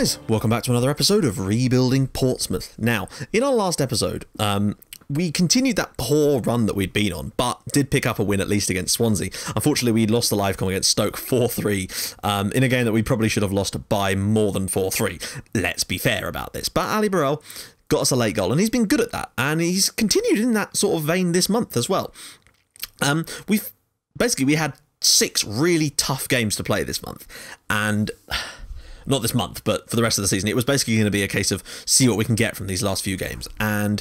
guys, welcome back to another episode of Rebuilding Portsmouth. Now, in our last episode, we continued that poor run that we'd been on, but did pick up a win at least against Swansea. Unfortunately, we lost the live com against Stoke 4-3 in a game that we probably should have lost by more than 4-3. Let's be fair about this. But Ali Burrell got us a late goal, and he's been good at that, and he's continued in that sort of vein this month as well. We had 6 really tough games to play this month, and not this month, but for the rest of the season, it was basically going to be a case of see what we can get from these last few games. And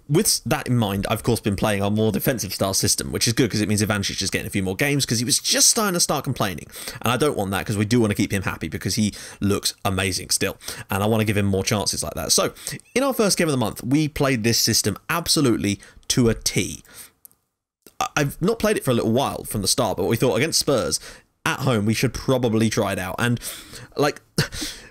with that in mind, I've of course been playing our more defensive style system, which is good because it means Ivančić is getting a few more games because he was just starting to start complaining. And I don't want that because we do want to keep him happy because he looks amazing still. And I want to give him more chances like that. So in our first game of the month, we played this system absolutely to a T. I've not played it for a little while from the start, but we thought against Spurs at home, we should probably try it out. And like,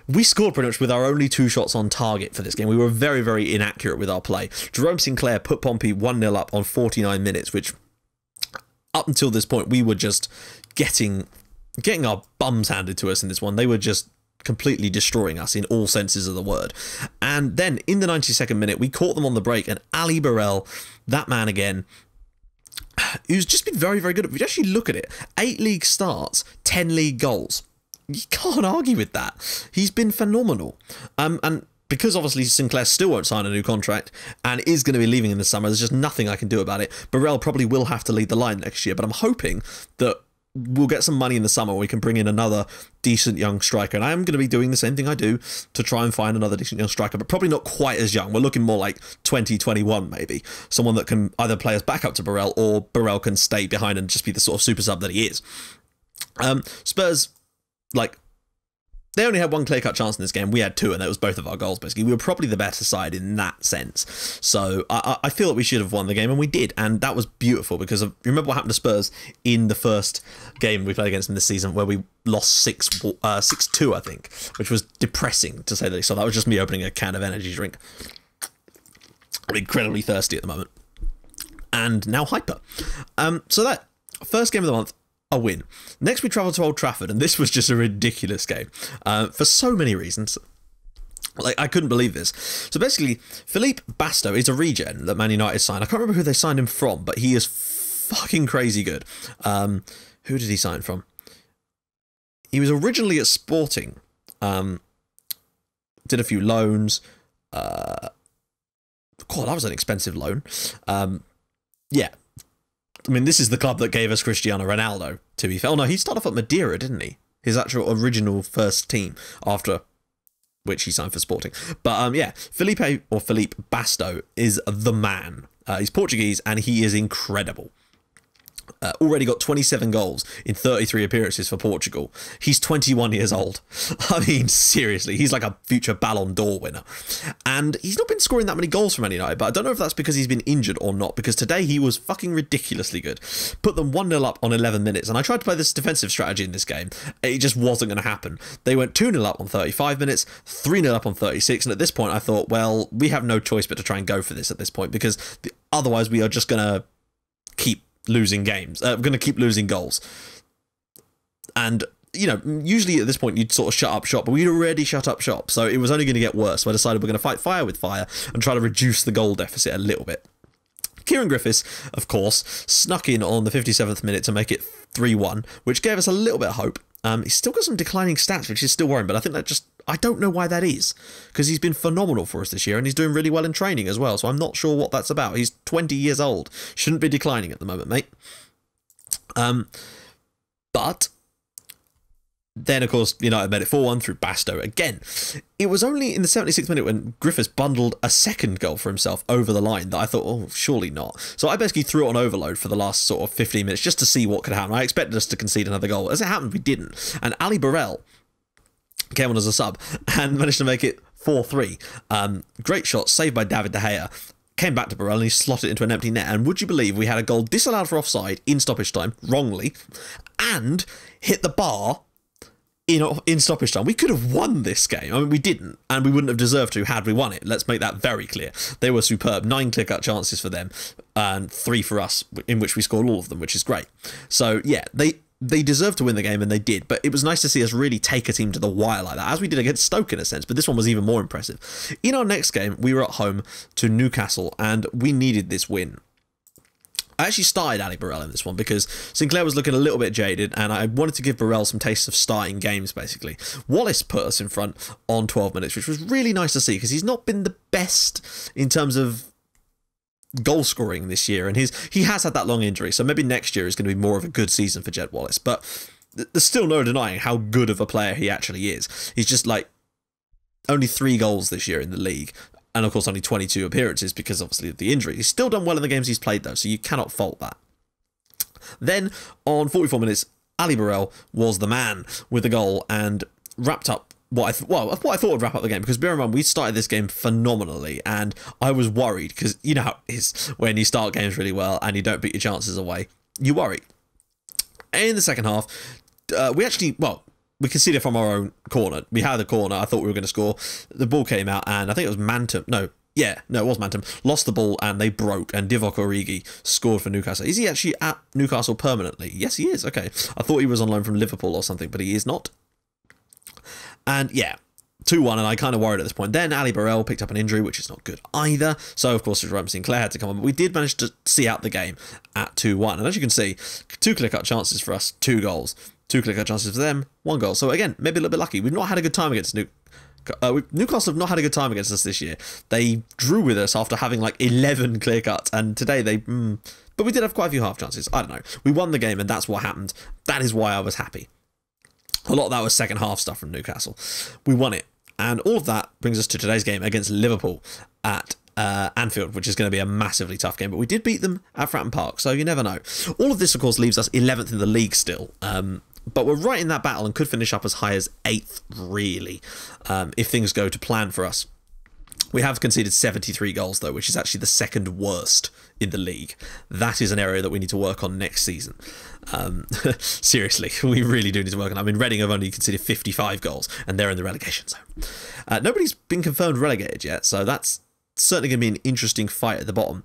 we scored pretty much with our only 2 shots on target for this game. We were very, very inaccurate with our play. Jerome Sinclair put Pompey 1-0 up on 49 minutes, which up until this point, we were just getting our bums handed to us in this one. They were just completely destroying us in all senses of the word. And then in the 92nd minute, we caught them on the break, and Ali Burrell, that man again, who's just been very, very good. If you actually look at it, 8 league starts, 10 league goals. You can't argue with that. He's been phenomenal. And because obviously Sinclair still won't sign a new contract and is going to be leaving in the summer, there's just nothing I can do about it. Burrell probably will have to lead the line next year, but I'm hoping that we'll get some money in the summer where we can bring in another decent young striker. And I am going to be doing the same thing I do to try and find another decent young striker, but probably not quite as young. We're looking more like 2021 maybe. Someone that can either play as backup to Burrell or Burrell can stay behind and just be the sort of super sub that he is. Spurs, like, they only had 1 clear-cut chance in this game. We had 2, and that was both of our goals, basically. We were probably the better side in that sense. So I feel that we should have won the game, and we did. And that was beautiful, because remember what happened to Spurs in the first game we played against them this season, where we lost 6-2, I think, which was depressing, to say the least. So that was just me opening a can of energy drink. I'm incredibly thirsty at the moment. And now hyper. So that first game of the month, a win. Next we travelled to Old Trafford, and this was just a ridiculous game for so many reasons. Like, I couldn't believe this. So basically, Philippe Basto is a regen that Man United signed. I can't remember who they signed him from, but he is fucking crazy good. Who did he sign from? He was originally at Sporting. Did a few loans. God, that was an expensive loan. Yeah. I mean, this is the club that gave us Cristiano Ronaldo, to be fair. Oh, no, he started off at Madeira, didn't he? His actual original first team, after which he signed for Sporting. But, yeah, Philippe Basto is the man. He's Portuguese, and he is incredible. Already got 27 goals in 33 appearances for Portugal. He's 21 years old. I mean, seriously, he's like a future Ballon d'Or winner. And he's not been scoring that many goals for Man United, but I don't know if that's because he's been injured or not, because today he was fucking ridiculously good. Put them 1-0 up on 11 minutes, and I tried to play this defensive strategy in this game. It just wasn't going to happen. They went 2-0 up on 35 minutes, 3-0 up on 36, and at this point I thought, well, we have no choice but to try and go for this at this point, because otherwise we are just going to keep losing games. We're going to keep losing goals. And, you know, usually at this point you'd sort of shut up shop, but we'd already shut up shop, so it was only going to get worse. So I decided we're going to fight fire with fire and try to reduce the goal deficit a little bit. Kieran Griffiths, of course, snuck in on the 57th minute to make it 3-1, which gave us a little bit of hope. He's still got some declining stats, which is still worrying, but I think that just, I don't know why that is, because he's been phenomenal for us this year, and he's doing really well in training as well, so I'm not sure what that's about. He's 20 years old. Shouldn't be declining at the moment, mate. But then, of course, United made it 4-1 through Basto again. It was only in the 76th minute when Griffiths bundled a second goal for himself over the line that I thought, oh, surely not. So I basically threw it on overload for the last sort of 15 minutes just to see what could happen. I expected us to concede another goal. As it happened, we didn't. And Ali Burrell came on as a sub and managed to make it 4-3. Great shot, saved by David De Gea. Came back to Burrell and he slotted it into an empty net. And would you believe we had a goal disallowed for offside in stoppage time, wrongly, and hit the bar in stoppage time. We could have won this game. I mean, we didn't, and we wouldn't have deserved to had we won it. Let's make that very clear. They were superb. 9 clear-cut chances for them, and 3 for us, in which we scored all of them, which is great. So, yeah, they deserved to win the game, and they did, but it was nice to see us really take a team to the wire like that, as we did against Stoke in a sense, but this one was even more impressive. In our next game, we were at home to Newcastle, and we needed this win. I actually started Ali Burrell in this one because Sinclair was looking a little bit jaded, and I wanted to give Burrell some tastes of starting games, basically. Wallace put us in front on 12 minutes, which was really nice to see, because he's not been the best in terms of goal scoring this year, and he has had that long injury, so maybe next year is going to be more of a good season for Jed Wallace, but there's still no denying how good of a player he actually is. He's just like only 3 goals this year in the league, and of course only 22 appearances because obviously of the injury. He's still done well in the games he's played though, so you cannot fault that. Then on 44 minutes, Ali Burrell was the man with the goal and wrapped up what I thought would wrap up the game, because bear in mind we started this game phenomenally, and I was worried because you know how it is when you start games really well and you don't beat your chances away, you worry. In the second half, we conceded from our own corner. We had the corner. I thought we were going to score. The ball came out, and I think it was Mantum. No, it was Mantum. Lost the ball, and they broke, and Divock Origi scored for Newcastle. Is he actually at Newcastle permanently? Yes, he is. Okay. I thought he was on loan from Liverpool or something, but he is not. And yeah, 2-1, and I kind of worried at this point. Then Ali Burrell picked up an injury, which is not good either. So, of course, Jerome Sinclair had to come on. But we did manage to see out the game at 2-1. And as you can see, 2 clear-cut chances for us, 2 goals. 2 clear-cut chances for them, 1 goal. So, again, maybe a little bit lucky. We've not had a good time against Newcastle have not had a good time against us this year. They drew with us after having like 11 clear-cuts. And today they... But we did have quite a few half chances. I don't know. We won the game, and that's what happened. That is why I was happy. A lot of that was second half stuff from Newcastle. We won it. And all of that brings us to today's game against Liverpool at Anfield, which is going to be a massively tough game. But we did beat them at Fratton Park, so you never know. All of this, of course, leaves us 11th in the league still. But we're right in that battle and could finish up as high as 8th, really, if things go to plan for us. We have conceded 73 goals, though, which is actually the 2nd worst in the league. That is an area that we need to work on next season. Seriously, we really do need to work on it. I mean, Reading have only conceded 55 goals, and they're in the relegation zone. Nobody's been confirmed relegated yet, so that's certainly going to be an interesting fight at the bottom.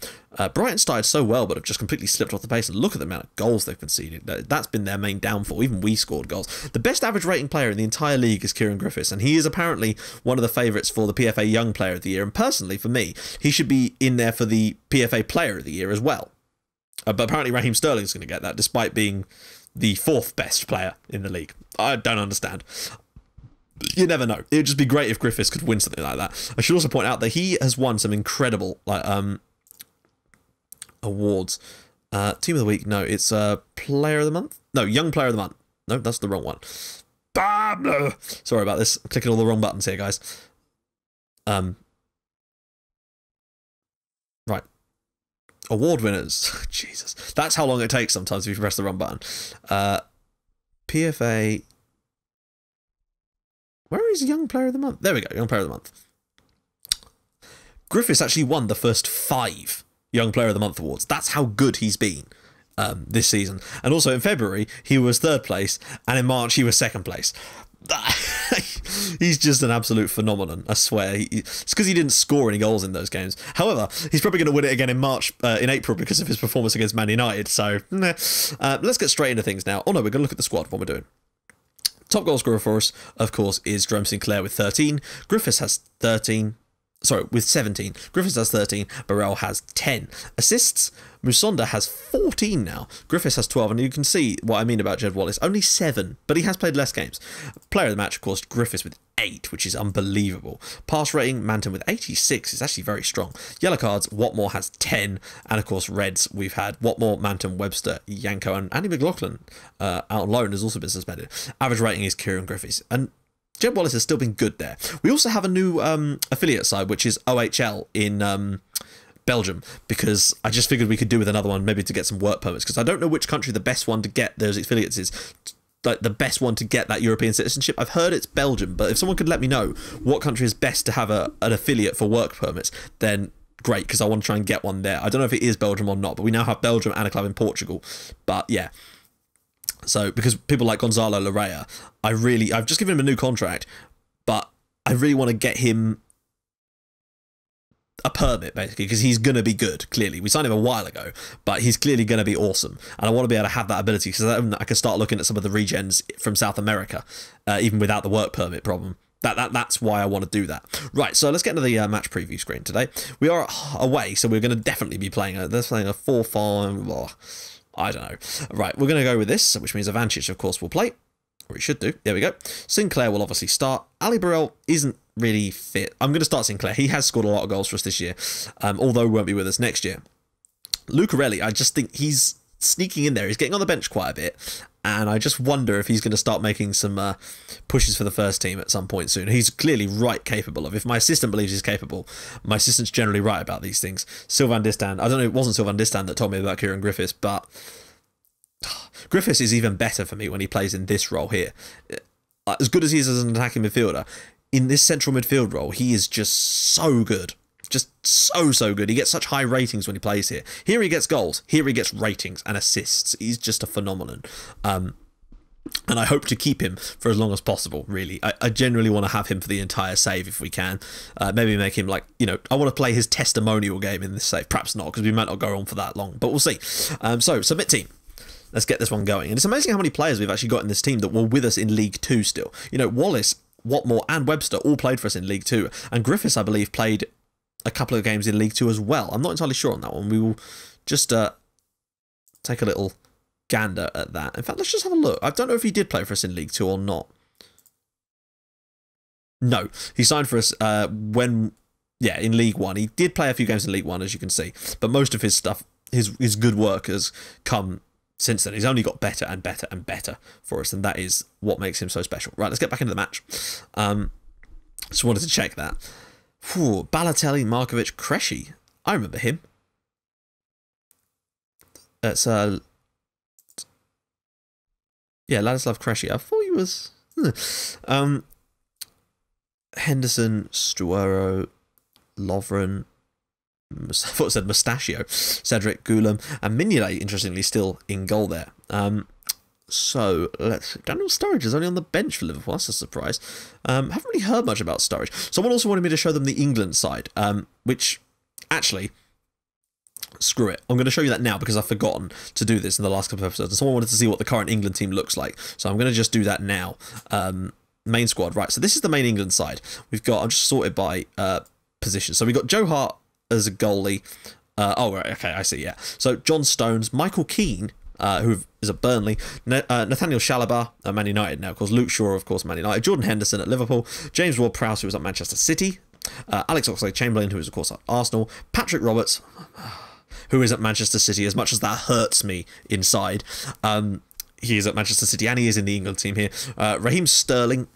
Brighton started so well, but have just completely slipped off the pace, and look at the amount of goals they've conceded. That's been their main downfall. Even we scored goals. The best average rating player in the entire league is Kieran Griffiths, and he is apparently one of the favourites for the PFA Young Player of the Year, and personally, for me, he should be in there for the PFA Player of the Year as well. But apparently Raheem Sterling's going to get that, despite being the 4th best player in the league. I don't understand. You never know. It would just be great if Griffiths could win something like that. I should also point out that he has won some incredible awards. Team of the Week, no, it's Player of the Month? No, Young Player of the Month. No, that's the wrong one. No. Sorry about this. I'm clicking all the wrong buttons here, guys. Right. Award winners. Jesus. That's how long it takes sometimes if you press the wrong button. PFA... Where is Young Player of the Month? There we go, Young Player of the Month. Griffiths actually won the first 5 Young Player of the Month awards. That's how good he's been this season. And also in February, he was 3rd place, and in March, he was 2nd place. He's just an absolute phenomenon, I swear. It's because he didn't score any goals in those games. However, he's probably going to win it again in April because of his performance against Man United. So, let's get straight into things now. Oh no, we're going to look at the squad, what we're doing. Top goal scorer for us, of course, is Jerome Sinclair with 13. Griffiths has 13. Sorry, with 17. Griffiths has 13. Burrell has 10. Assists, Musonda has 14 now. Griffiths has 12. And you can see what I mean about Jed Wallace. Only 7, but he has played less games. Player of the match, of course, Griffiths with 8, which is unbelievable. Pass rating, Manton with 86 is actually very strong. Yellow cards, Watmore has 10. And, of course, reds, we've had Watmore, Manton, Webster, Yanko, and Andy McLaughlin out on loan has also been suspended. Average rating is Kieran Griffiths. And Jed Wallace has still been good there. We also have a new affiliate side, which is OHL in Belgium, because I just figured we could do with another one, maybe to get some work permits, because I don't know which country the best one to get those affiliates is. Like the best one to get that European citizenship. I've heard it's Belgium, but if someone could let me know what country is best to have an affiliate for work permits, then great, because I want to try and get one there. I don't know if it is Belgium or not, but we now have Belgium and a club in Portugal. But yeah. So, because people like Gonzalo Larrea, I've just given him a new contract, but I really want to get him a permit, basically, because he's going to be good, clearly. We signed him a while ago, but he's clearly going to be awesome. And I want to be able to have that ability, because I can start looking at some of the regens from South America, even without the work permit problem. That's why I want to do that. Right, so let's get into the match preview screen today. We are away, so we're going to definitely be playing a 4-5... I don't know. Right, we're going to go with this, which means Avancic, of course, will play. Or he should do. There we go. Sinclair will obviously start. Ali Burrell isn't really fit. I'm going to start Sinclair. He has scored a lot of goals for us this year, although won't be with us next year. Lucarelli, I just think he's sneaking in there. He's getting on the bench quite a bit, and I just wonder if he's going to start making some pushes for the first team at some point soon. He's clearly right capable of. If my assistant believes he's capable, my assistant's generally right about these things. Sylvain Distin, I don't know, it wasn't Sylvain Distin that told me about Kieran Griffiths, but Griffiths is even better for me when he plays in this role here. As good as he is as an attacking midfielder, in this central midfield role, he is just so good. Just so good. He gets such high ratings when he plays here. Here he gets goals. Here he gets ratings and assists. He's just a phenomenon. And I hope to keep him for as long as possible, really. I genuinely want to have him for the entire save if we can. Maybe make him like, you know, I want to play his testimonial game in this save. Perhaps not, because we might not go on for that long, but we'll see. So, submit team. Let's get this one going. And it's amazing how many players we've actually got in this team that were with us in League 2 still. You know, Wallace, Watmore and Webster all played for us in League 2. And Griffiths, I believe, played a couple of games in League 2 as well. I'm not entirely sure on that one. We will just take a little gander at that. In fact, let's just have a look. I don't know if he did play for us in League 2 or not. No, he signed for us in League 1. He did play a few games in League 1, as you can see. But most of his stuff, his good work has come since then. He's only got better and better and better for us, and that is what makes him so special. Right, let's get back into the match. Just wanted to check that. Whew, Balotelli, Markovic, Kreshy. I remember him. It's Ladislav Kreshy. I thought he was Henderson, Stuero, Lovren. I thought it said Mustachio, Cedric, Gulam, and Mignolet, interestingly, still in goal there. So, Daniel Sturridge is only on the bench for Liverpool. That's a surprise. Haven't really heard much about Sturridge. Someone also wanted me to show them the England side, which, actually, screw it. I'm going to show you that now because I've forgotten to do this in the last couple of episodes. And someone wanted to see what the current England team looks like. So I'm going to just do that now. Main squad. Right, so this is the main England side. I'm just sorted by position. So we've got Joe Hart as a goalie. Right, okay, I see, yeah. So John Stones, Michael Keane, who is at Burnley, Nathaniel Chalobah at Man United now, of course, Luke Shaw, of course, Man United, Jordan Henderson at Liverpool, James Ward-Prowse, who was at Manchester City, Alex Oxlade-Chamberlain, who is, of course, at Arsenal, Patrick Roberts, who is at Manchester City, as much as that hurts me inside. He is at Manchester City, and he is in the England team here. Raheem Sterling,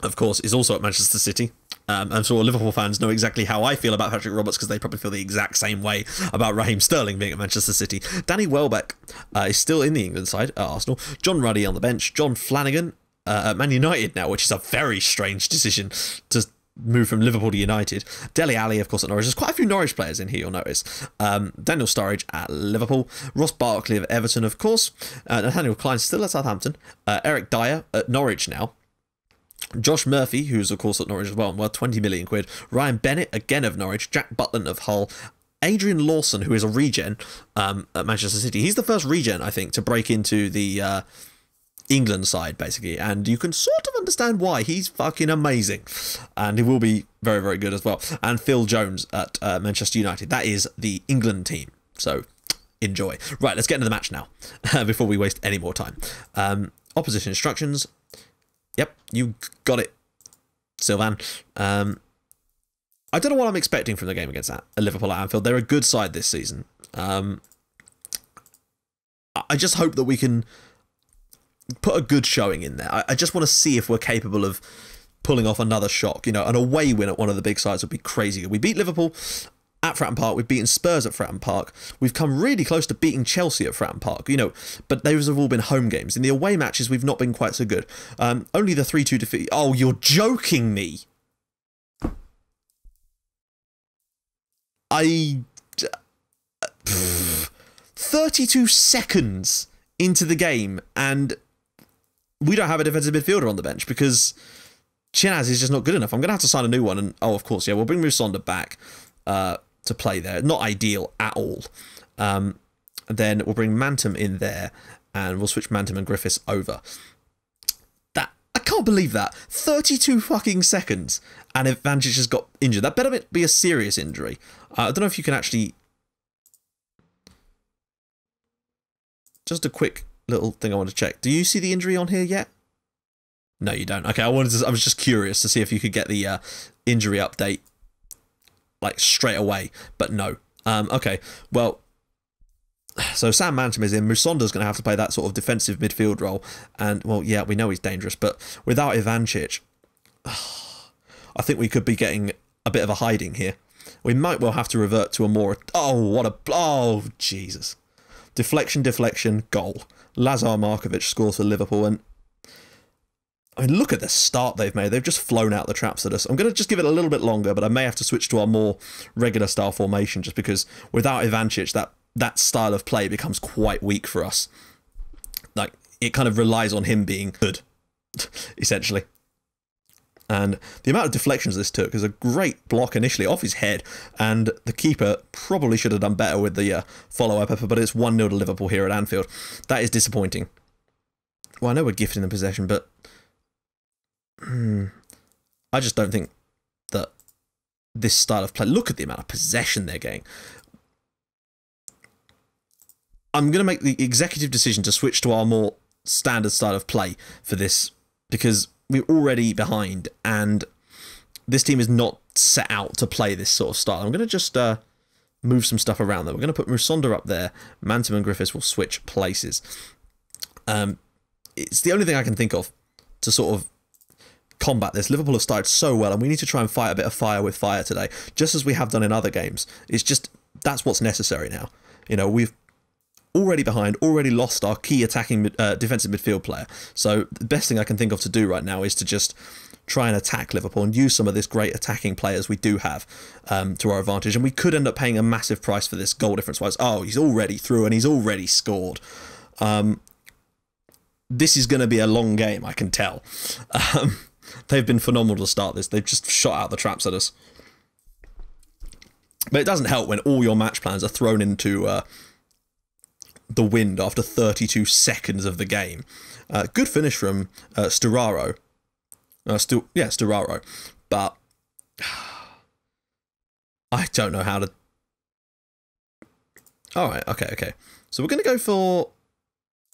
of course, is also at Manchester City. I'm sure Liverpool fans know exactly how I feel about Patrick Roberts, because they probably feel the exact same way about Raheem Sterling being at Manchester City. Danny Welbeck is still in the England side at Arsenal. John Ruddy on the bench. John Flanagan at Man United now, which is a very strange decision to move from Liverpool to United. Dele Alli, of course, at Norwich. There's quite a few Norwich players in here, you'll notice. Daniel Sturridge at Liverpool. Ross Barkley of Everton, of course. Nathaniel Klein still at Southampton. Eric Dyer at Norwich now. Josh Murphy, who's of course at Norwich as well, worth 20 million quid. Ryan Bennett, again of Norwich. Jack Butland of Hull. Adrian Lawson, who is a regen at Manchester City. He's the first regen, I think, to break into the England side, basically. And you can sort of understand why. He's fucking amazing. And he will be very, very good as well. And Phil Jones at Manchester United. That is the England team. So, enjoy. Right, let's get into the match now, before we waste any more time. Opposition instructions. Yep, you got it, Sylvain. I don't know what I'm expecting from the game against Liverpool at Anfield. They're a good side this season. I just hope that we can put a good showing in there. I just want to see if we're capable of pulling off another shock. You know, an away win at one of the big sides would be crazy. We beat Liverpool at Fratton Park. We've beaten Spurs at Fratton Park. We've come really close to beating Chelsea at Fratton Park, you know, but those have all been home games. In the away matches, we've not been quite so good. Only the 3-2 defeat. Oh, you're joking me. 32 seconds into the game, and we don't have a defensive midfielder on the bench because Chinaz is just not good enough. I'm going to have to sign a new one, and, oh, of course, yeah, we'll bring Musonda back. to play there. Not ideal at all. Then we'll bring Mantum in there, and we'll switch Mantum and Griffiths over. That, I can't believe that. 32 fucking seconds, and Ivančić has got injured. That better be a serious injury. I don't know if you can actually... Just a quick little thing I want to check. Do you see the injury on here yet? No, you don't. Okay, I was just curious to see if you could get the injury update like straight away, but no. Okay, well, so Sam Mantum is in. Musonda's going to have to play that sort of defensive midfield role, and well, yeah, we know he's dangerous, but without Ivančić, I think we could be getting a bit of a hiding here. We might well have to revert to a more... Oh, Jesus. Deflection, goal. Lazar Markovic scores for Liverpool, and I mean, look at the start they've made. They've just flown out the traps at us. I'm going to just give it a little bit longer, but I may have to switch to our more regular style formation just because without Ivančić, that style of play becomes quite weak for us. Like, it kind of relies on him being good, essentially. And the amount of deflections this took is a great block initially off his head, and the keeper probably should have done better with the follow-up effort, but it's 1-0 to Liverpool here at Anfield. That is disappointing. Well, I know we're gifted in the possession, but I just don't think that this style of play... Look at the amount of possession they're getting. I'm going to make the executive decision to switch to our more standard style of play for this, because we're already behind, and this team is not set out to play this sort of style. I'm going to just move some stuff around there. We're going to put Musonda up there. Mantum and Griffiths will switch places. It's the only thing I can think of to sort of combat this. Liverpool have started so well, and we need to try and fight a bit of fire with fire today, just as we have done in other games. It's just, that's what's necessary now. You know, we've already behind, already lost our key attacking defensive midfield player. So the best thing I can think of to do right now is to just try and attack Liverpool and use some of this great attacking players we do have to our advantage. And we could end up paying a massive price for this goal difference-wise. Oh, he's already through and he's already scored. This is going to be a long game, I can tell. They've been phenomenal to start this. They've just shot out the traps at us. But it doesn't help when all your match plans are thrown into the wind after 32 seconds of the game. Good finish from Sturaro. Sturaro. But I don't know how to... Alright, okay. So we're going to go for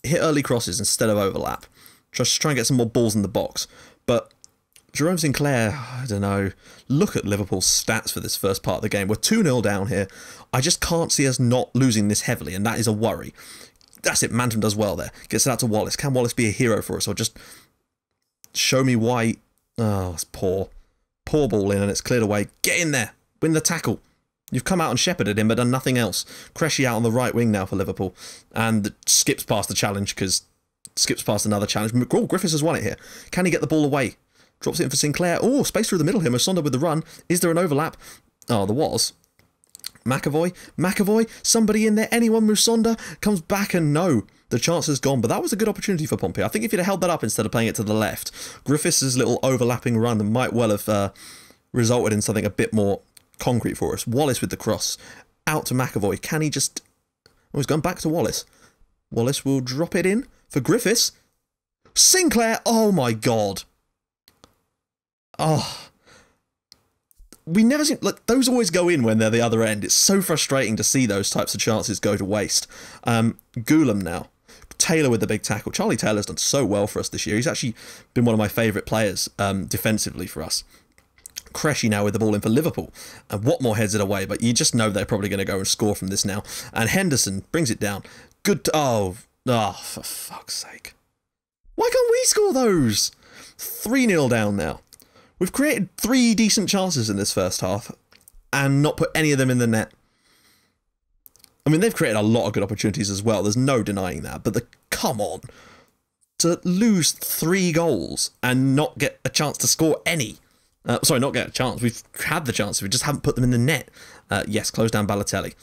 hit early crosses instead of overlap. Just try and get some more balls in the box. But Jerome Sinclair, I don't know. Look at Liverpool's stats for this first part of the game. We're 2-0 down here. I just can't see us not losing this heavily, and that is a worry. That's it. Mantum does well there. Gets it out to Wallace. Can Wallace be a hero for us, or just show me why? Oh, it's poor. Poor ball in, and it's cleared away. Get in there. Win the tackle. You've come out and shepherded him, but done nothing else. Cressy out on the right wing now for Liverpool, and skips past the challenge because skips past another challenge. Oh, Griffiths has won it here. Can he get the ball away? Drops it in for Sinclair. Oh, space through the middle here. Musonda with the run. Is there an overlap? Oh, there was. McAvoy, somebody in there. Anyone? Musonda comes back, and no, the chance is gone. But that was a good opportunity for Pompey. I think if he'd have held that up instead of playing it to the left, Griffiths' little overlapping run might well have resulted in something a bit more concrete for us. Wallace with the cross. Out to McAvoy. Can he just... Oh, he's gone back to Wallace. Wallace will drop it in for Griffiths. Sinclair! Oh, my God. Oh, we never seem like those always go in when they're the other end. It's so frustrating to see those types of chances go to waste. Gulam now, Taylor with the big tackle. Charlie Taylor's done so well for us this year. He's actually been one of my favourite players defensively for us. Cressy now with the ball in for Liverpool, and Watmore heads it away, but you just know they're probably going to go and score from this now. And Henderson brings it down. Good. Oh, for fuck's sake! Why can't we score those? 3-0 down now. We've created 3 decent chances in this first half and not put any of them in the net. I mean, they've created a lot of good opportunities as well. There's no denying that. But come on. To lose 3 goals and not get a chance to score any. Sorry, not get a chance. We've had the chance. We just haven't put them in the net. Yes, close down Balotelli.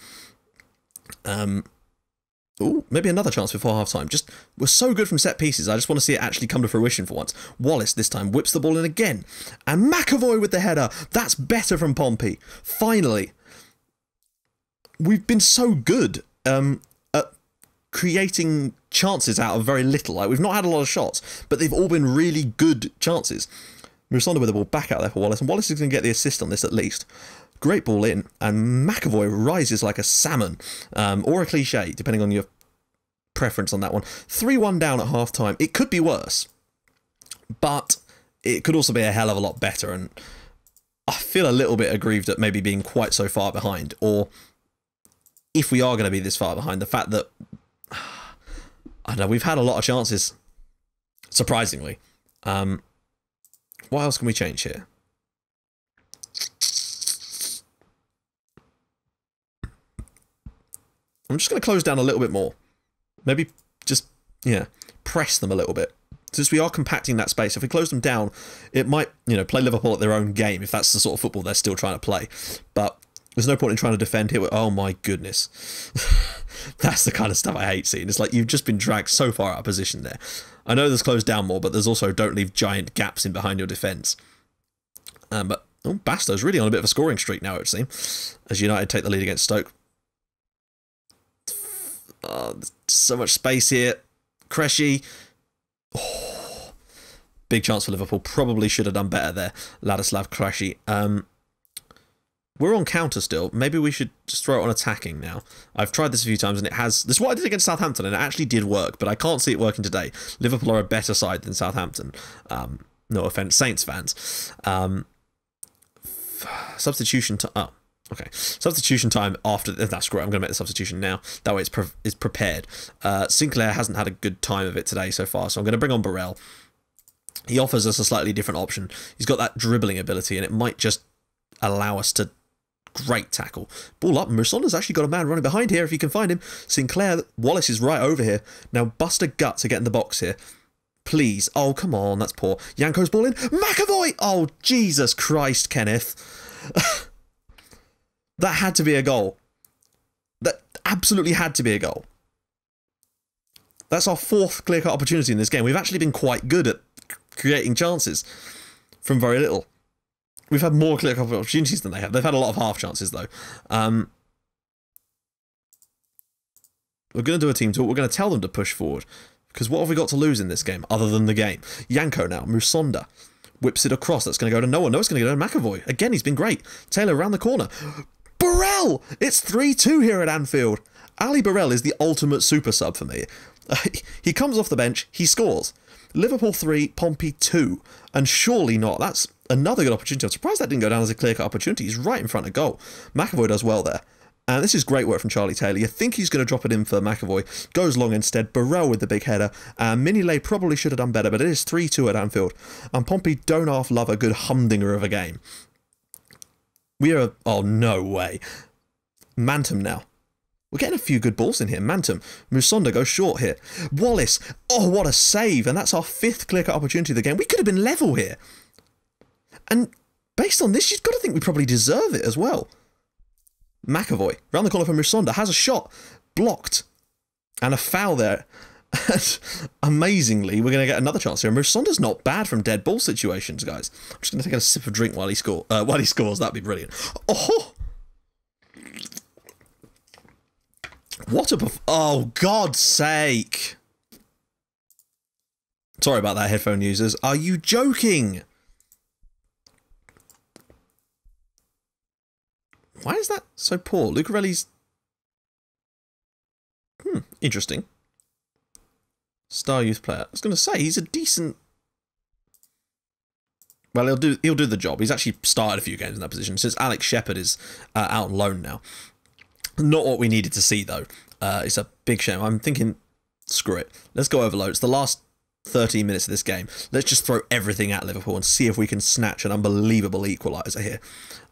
Ooh, maybe another chance before half-time. We're so good from set pieces. I just want to see it actually come to fruition for once. Wallace this time whips the ball in again. And McAvoy with the header. That's better from Pompey. Finally. we've been so good at creating chances out of very little. Like, we've not had a lot of shots, but they've all been really good chances. Musonda with the ball back out there for Wallace, and Wallace is going to get the assist on this at least. Great ball in, and McAvoy rises like a salmon, or a cliche, depending on your preference on that one. 3-1 down at half-time. It could be worse, but it could also be a hell of a lot better, and I feel a little bit aggrieved at maybe being quite so far behind, or if we are going to be this far behind, the fact that, I don't know, we've had a lot of chances, surprisingly. What else can we change here? I'm just going to close down a little bit more. Maybe just, yeah, press them a little bit. Since we are compacting that space, if we close them down, it might, you know, play Liverpool at their own game, if that's the sort of football they're still trying to play. But there's no point in trying to defend here. Oh my goodness. That's the kind of stuff I hate seeing. It's like you've just been dragged so far out of position there. I know there's closed down more, but there's also don't leave giant gaps in behind your defence. But oh, Basto's really on a bit of a scoring streak now, it seems, as United take the lead against Stoke. There's so much space here. Cressy. Oh, big chance for Liverpool. Probably should have done better there. Ladislav Cressy. We're on counter still. Maybe we should just throw it on attacking now. I've tried this a few times and it has... This is what I did against Southampton and it actually did work, but I can't see it working today. Liverpool are a better side than Southampton. No offence, Saints fans. Substitution to... Oh, okay. Substitution time after... That's great. I'm going to make the substitution now. That way it's prepared. Sinclair hasn't had a good time of it today so far, so I'm going to bring on Burrell. He offers us a slightly different option. He's got that dribbling ability and it might just allow us to... Great tackle. Ball up. Musonda's actually got a man running behind here if you can find him. Sinclair, Wallace is right over here. Now Buster Guts to get in the box here. Please. Oh, come on. That's poor. Yanko's ball in. McAvoy! Oh, Jesus Christ, Kenneth. That had to be a goal. That absolutely had to be a goal. That's our fourth clear-cut opportunity in this game. We've actually been quite good at creating chances from very little. We've had more clear-cut opportunities than they have. They've had a lot of half chances, though. We're going to do a team talk. We're going to tell them to push forward. Because what have we got to lose in this game, other than the game? Yanko now. Musonda. Whips it across. That's going to go to no one. No, it's going to go to McAvoy. Again, he's been great. Taylor around the corner. Burrell! It's 3-2 here at Anfield. Ali Burrell is the ultimate super sub for me. He comes off the bench. He scores. Liverpool 3, Pompey 2. And surely not. That's another good opportunity. I'm surprised that didn't go down as a clear-cut opportunity. He's right in front of goal. McAvoy does well there. And this is great work from Charlie Taylor. You think he's going to drop it in for McAvoy. Goes long instead. Burrell with the big header. Minilay probably should have done better, but it is 3-2 at Anfield. And Pompey don't half love a good humdinger of a game. We are... Oh, no way. Mantum now. We're getting a few good balls in here. Mantum. Musonda goes short here. Wallace. Oh, what a save. And that's our fifth clear-cut opportunity of the game. We could have been level here. And based on this, you've got to think we probably deserve it as well. McAvoy. Round the corner from Musonda. Has a shot. Blocked. And a foul there. And amazingly, we're going to get another chance here. Musonda's not bad from dead ball situations, guys. I'm just going to take a sip of drink while he scores. That'd be brilliant. Oh! What a... Oh, God's sake. Sorry about that, headphone users. Are you joking? Why is that so poor? Lucarelli's... interesting. Star youth player. I was going to say, he's a decent... Well, he'll do the job. He's actually started a few games in that position since Alex Shepherd is out on loan now. Not what we needed to see, though. It's a big shame. I'm thinking, screw it. Let's go overload. It's the last 13 minutes of this game. Let's just throw everything at Liverpool and see if we can snatch an unbelievable equaliser here.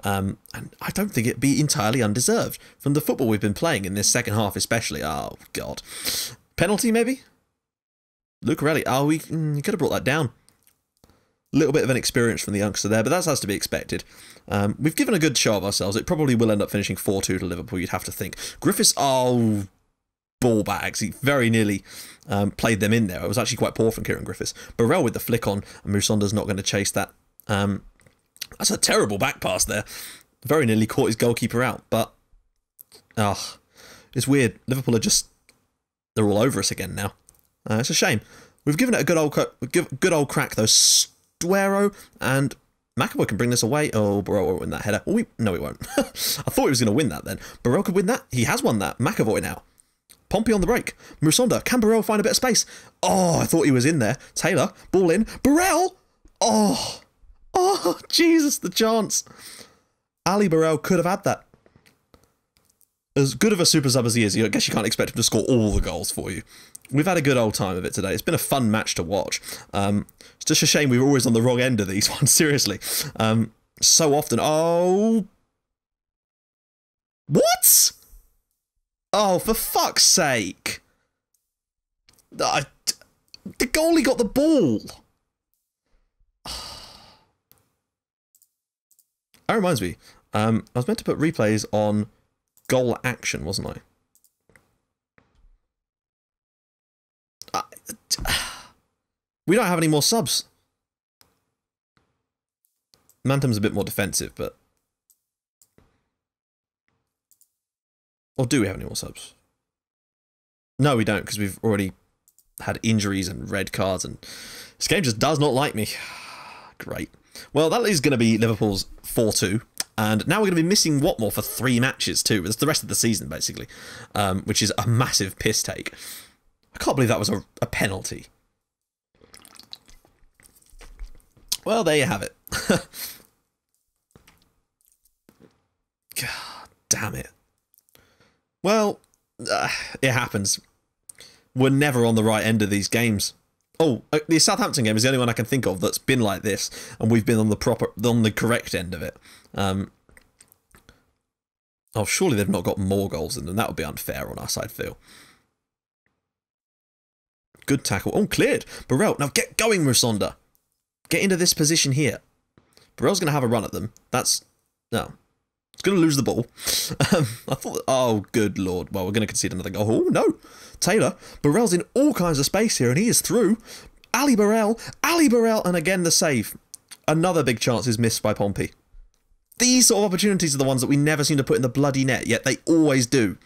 And I don't think it'd be entirely undeserved from the football we've been playing in this second half especially. Oh, God. Penalty, maybe? Lucarelli. Oh, he could have brought that down. A little bit of an experience from the youngster there, but that's has to be expected. We've given a good show of ourselves. It probably will end up finishing 4-2 to Liverpool, you'd have to think. Griffiths, oh, ball bags. He very nearly played them in there. It was actually quite poor from Kieran Griffiths. Burrell with the flick on, and Musonda's not going to chase that. That's a terrible back pass there. Very nearly caught his goalkeeper out, but Oh, it's weird. Liverpool are just... They're all over us again now. It's a shame. We've given it a good old crack, though. Stuero and McAvoy can bring this away. Oh, Burrell won't win that header. Oh, no, he won't. I thought he was going to win that then. Burrell could win that. He has won that. McAvoy now. Pompey on the break. Musonda. Can Burrell find a bit of space? Oh, I thought he was in there. Taylor. Ball in. Burrell! Oh. Oh, Jesus, the chance. Ali Burrell could have had that. As good of a super sub as he is, I guess you can't expect him to score all the goals for you. We've had a good old time of it today. It's been a fun match to watch. It's just a shame we were always on the wrong end of these ones, seriously. So often. Oh. What? Oh, for fuck's sake. The goalie got the ball. That reminds me. I was meant to put replays on goal action, wasn't I? We don't have any more subs. Mantum's a bit more defensive, but... Or do we have any more subs? No, we don't, because we've already had injuries and red cards, and this game just does not like me. Great. Well, that is going to be Liverpool's 4-2. And now we're going to be missing Watmore for 3 matches too. It's the rest of the season, basically. Which is a massive piss take. I can't believe that was a penalty. Well, there you have it. God damn it. Well, it happens. We're never on the right end of these games. Oh, the Southampton game is the only one I can think of that's been like this, and we've been on the correct end of it. Oh, surely they've not got more goals in them. That would be unfair on our side, Phil. Good tackle. Oh, cleared. Burrell. Now get going, Musonda. Get into this position here. Burrell's going to have a run at them. That's... No. It's going to lose the ball. I thought... Oh, good lord. Well, we're going to concede another goal. Oh, no. Taylor. Burrell's in all kinds of space here, and he is through. Ali Burrell. Ali Burrell. And again, the save. Another big chance is missed by Pompey. These sort of opportunities are the ones that we never seem to put in the bloody net, yet they always do.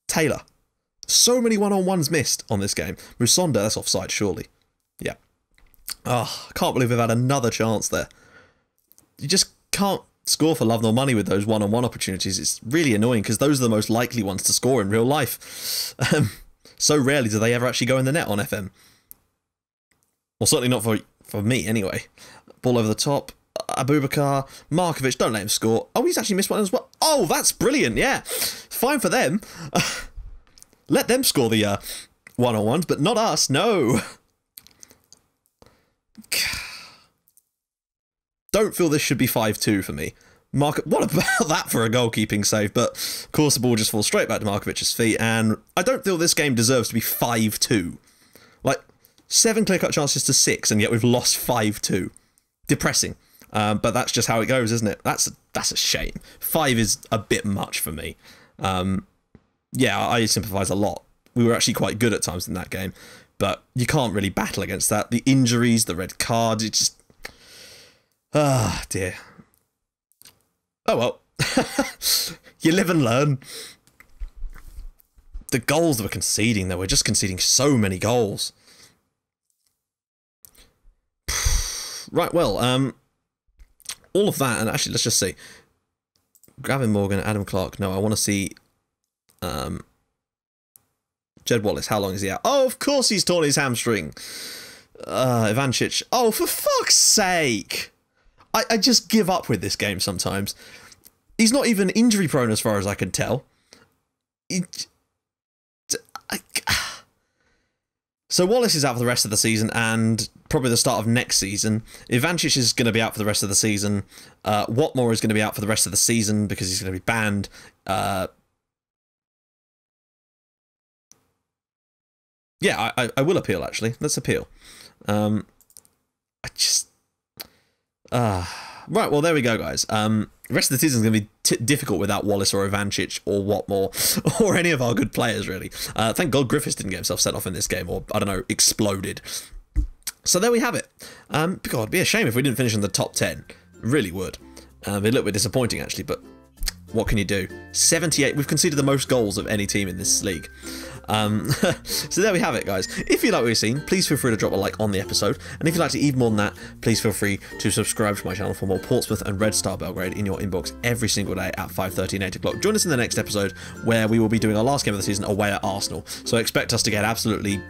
Taylor. So many one-on-ones missed on this game. Musonda, that's offside, surely. Yeah. Oh, I can't believe we've had another chance there. You just can't score for love nor money with those one-on-one opportunities. It's really annoying because those are the most likely ones to score in real life. So rarely do they ever actually go in the net on FM. Well, certainly not for me, anyway. Ball over the top. Abubakar, Markovic, don't let him score. Oh, he's actually missed one as well. Oh, that's brilliant, yeah. Fine for them. Let them score the one-on-ones, but not us, no. Don't feel this should be 5-2 for me. What about that for a goalkeeping save? But, of course, the ball just falls straight back to Markovic's feet, and I don't feel this game deserves to be 5-2. Like, 7 clear-cut chances to 6, and yet we've lost 5-2. Depressing. But that's just how it goes, isn't it? That's a shame. 5 is a bit much for me. Yeah, I sympathise a lot. We were actually quite good at times in that game, but you can't really battle against that. The injuries, the red cards, it just... Ah, dear. Oh well. You live and learn. The goals that we're conceding, though, we're just conceding so many goals. Right, well, all of that, and actually, let's just see. Gavin Morgan, Adam Clark. No, I want to see Jed Wallace. How long is he out? Oh, of course he's torn his hamstring. Ivancic. Oh, for fuck's sake. I just give up with this game sometimes. He's not even injury prone as far as I can tell. So Wallace is out for the rest of the season and probably the start of next season. Ivancic is going to be out for the rest of the season. Watmore is going to be out for the rest of the season because he's going to be banned. Yeah, I will appeal, actually. Let's appeal. Right, well, there we go, guys. The rest of the season is going to be difficult without Wallace or Ivancic or Watmore or any of our good players, really. Thank God Griffiths didn't get himself sent off in this game or, I don't know, exploded. So there we have it. God, it'd be a shame if we didn't finish in the top 10. It really would. It'd be a little bit disappointing, actually, but what can you do? 78. We've conceded the most goals of any team in this league. So there we have it, guys. If you like what you've seen, please feel free to drop a like on the episode, and if you'd like to even more than that, please feel free to subscribe to my channel for more Portsmouth and Red Star Belgrade in your inbox every single day at 5:30 and 8 o'clock. Join us in the next episode where we will be doing our last game of the season away at Arsenal, so expect us to get absolutely,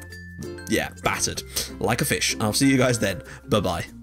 yeah, battered like a fish. I'll see you guys then. Bye bye.